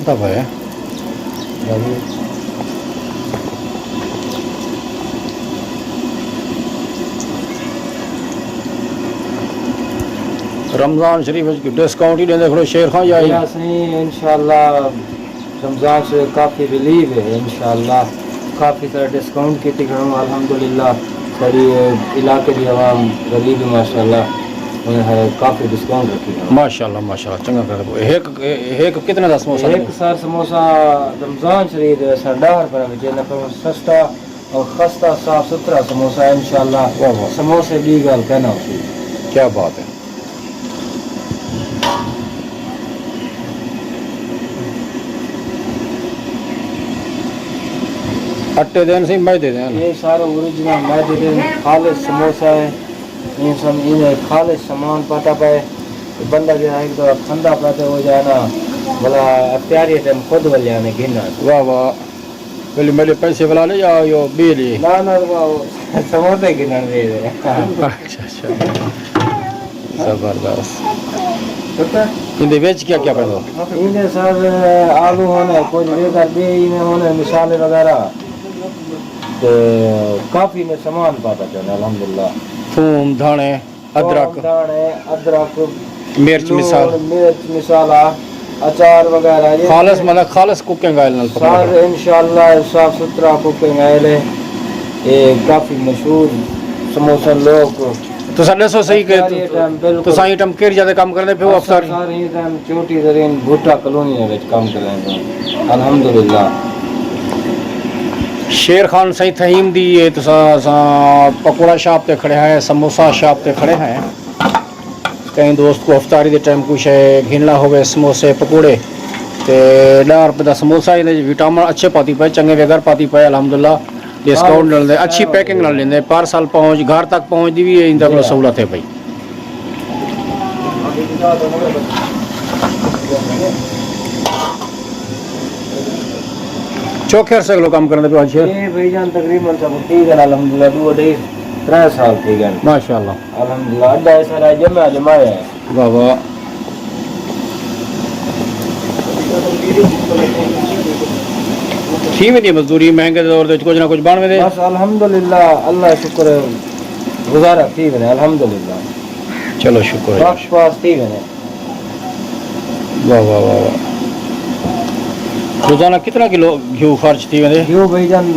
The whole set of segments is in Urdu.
تب ہے رمضان شریف ڈسکاؤنٹ ہی دیں کھڑو شیر خان جائے صحیح انشاءاللہ رمضان سے کافی ریلیف ہے انشاءاللہ کافی سارا ڈسکاؤنٹ کی تکڑوں الحمدللہ ساری علاقے کی عوام غریب ہے ماشاءاللہ انہیں ہے کافی ڈسکاؤنٹ رکھی ہے ماشاءاللہ چنگا کر ایک کتنے دا سموسہ ایک سار سموسہ رمضان شریف 10 روپے میں جن سستا اور خستہ صاف ستھرا سموسہ ہے انشاءاللہ سموسے بھی گل کہنا اسی کیا بات ہے اٹے دین سی میدے دین یہ سارا اوریجنل میدے دین خالص سموسہ ہے انہیں خالص سامان پاتا پائے بندہ جو ہے ایک دو کھندا پاتے ہو جائے نا بلا اختیاری ٹائم خود بل جانے گھنا واہ واہ پہلے میرے پیسے بلا لے یا یو بیلی نا سموسے گھنن دے دے اچھا زبردست اندے ویچ کیا پیدا انہیں سر آلو ہونے کچھ ویگر بھی انہیں ہونے مثالے وغیرہ کافی میں سامان پاتا چاہنے الحمدللہ تھوم دھانے ادرک مرچ مسالہ اچار وغیرہ خالص مطلب خالص کوکنگ آئل نال سر انشاءاللہ صاف ستھرا کوکنگ آئل ہے یہ کافی مشہور سموسہ لوگ تو سر دسو صحیح کہ تو سائیں ٹم کیڑ جاتے کام کرنے پہ وہ افطار ساری ٹائم چوٹی درین بھٹا کالونی میں کام کر رہے ہیں الحمدللہ شیر خان صحیح تھہیم دی ہے تو پکوڑا شاپ تے کھڑے ہیں سموسہ شاپ تے کھڑے ہیں کہیں دوست کو افطاری دے ٹائم کچھ ہے گھننا ہوئے سموسے پکوڑے تے 10 روپے دا سموسہ وٹامن اچھے پاتی پائے چنگے وغیر پاتی پائے الحمدللہ ڈسکاؤنٹ نہ لیں اچھی پیکنگ نہ لیں پارسل پہنچ گھر تک پہنچ دی بھی ہے اندر سہولت ہے بھائی چوکھے عرصے لوگ کام کرنے پہ اچھے یہ بھائی جان تقریباً سب ٹھیک ہے الحمدللہ 2-3 سال ٹھیک ہے ماشاءاللہ الحمدللہ اڈا سارا جمع ہے واہ واہ تھی ویندی مزدوری مہنگے دور دے کچھ نہ کچھ بن ویندے بس الحمدللہ اللہ شکر ہے گزارا تھی ونے الحمدللہ چلو شکر ہے وقت پاس تھی ونے واہ واہ واہ روزانہ کتنا کلو گھیو خرچ تھی ویندے گھیو بھائی جان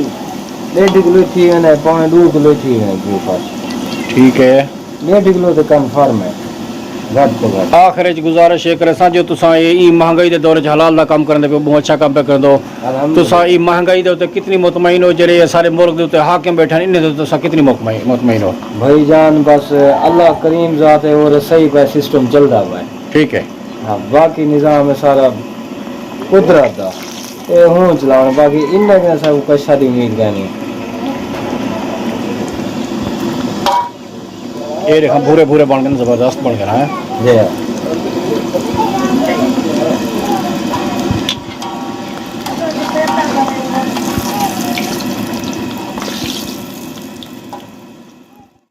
1.5 کلو تھی ونے 2 کلو تھی ونے گھیو خرچ ٹھیک ہے 1.5 کلو تو کنفرم ہے آخر گزارش یہ کرے سا جو تساں یہ مہنگائی دے دور حلال دا کام کرنے پہ بہت اچھا کام پہ کر دو تساں یہ مہنگائی دے کتنی مطمئن ہو جڑے سارے ملک دے حاکم بیٹھے انہیں دے تساں کتنی مطمئن ہو بھائی جان بس اللہ کریم ذات ہے اور صحیح پہ سسٹم چل رہا ہے ٹھیک ہے ہاں باقی نظام ہے سارا قدرت دا اے ہوں چلاؤ باقی ان میں سب کوئی شادی امید کا نہیں یہ دیکھا بھورے بھورے بن گئے زبردست بن گئے نا جی